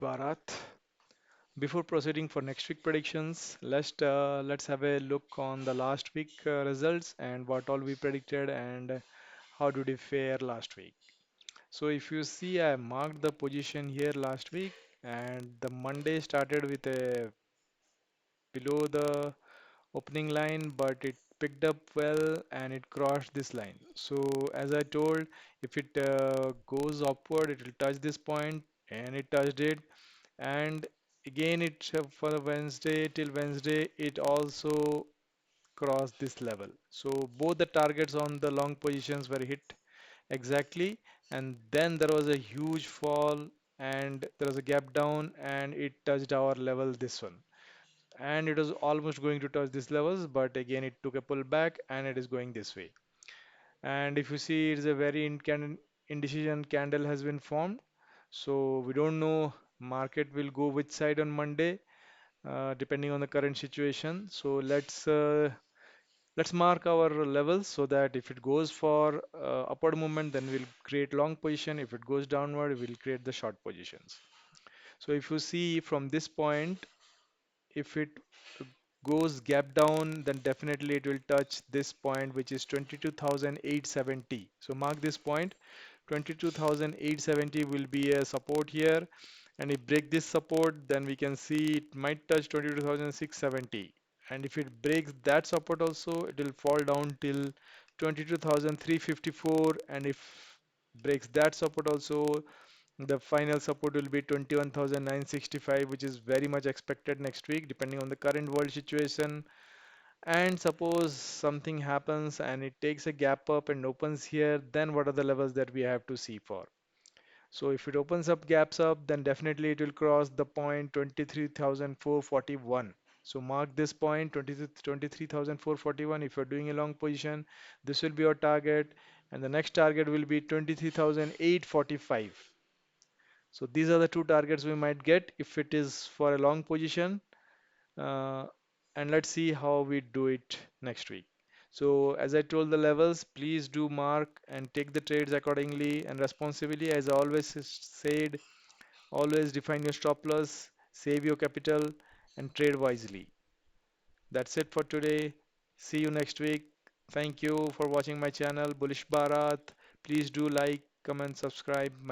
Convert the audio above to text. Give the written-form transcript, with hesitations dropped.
Bharat. Before proceeding for next week predictions, let's have a look on the last week results and what all we predicted and how did we fare last week. So if you see, I marked the position here last week, and the Monday started with a below the opening line, but it picked up well and it crossed this line. So as I told, if it goes upward, it will touch this point, and it touched it. And again, it for Wednesday till Wednesday, it also crossed this level. So both the targets on the long positions were hit exactly, and then there was a huge fall, and there was a gap down, and it touched our level, this one, and it was almost going to touch these levels, but again it took a pullback and it is going this way. And if you see, it's a very indecision candle has been formed, so we don't know market will go which side on Monday, depending on the current situation. So let's mark our levels so that if it goes for upward movement, then we'll create long position. If it goes downward, we'll create the short positions. So if you see from this point, if it goes gap down, then definitely it will touch this point, which is 22,870. So mark this point. 22,870 will be a support here, and if break this support, then we can see it might touch 22,670. And if it breaks that support also, it will fall down till 22,354. And if breaks that support also, the final support will be 21,965, which is very much expected next week, depending on the current world situation. And suppose something happens and it takes a gap up and opens here, then what are the levels that we have to see for? So if it opens up, gaps up, then definitely it will cross the point 23,441. So mark this point 23,441. If you're doing a long position, this will be your target, and the next target will be 23,845. So these are the two targets we might get if it is for a long position. Uh, and let's see how we do it next week. So as I told the levels, please do mark and take the trades accordingly and responsibly. As I always said, always define your stop loss, save your capital, and trade wisely. That's it for today. See you next week. Thank you for watching my channel, Bullish Bharat. Please do like, comment, subscribe my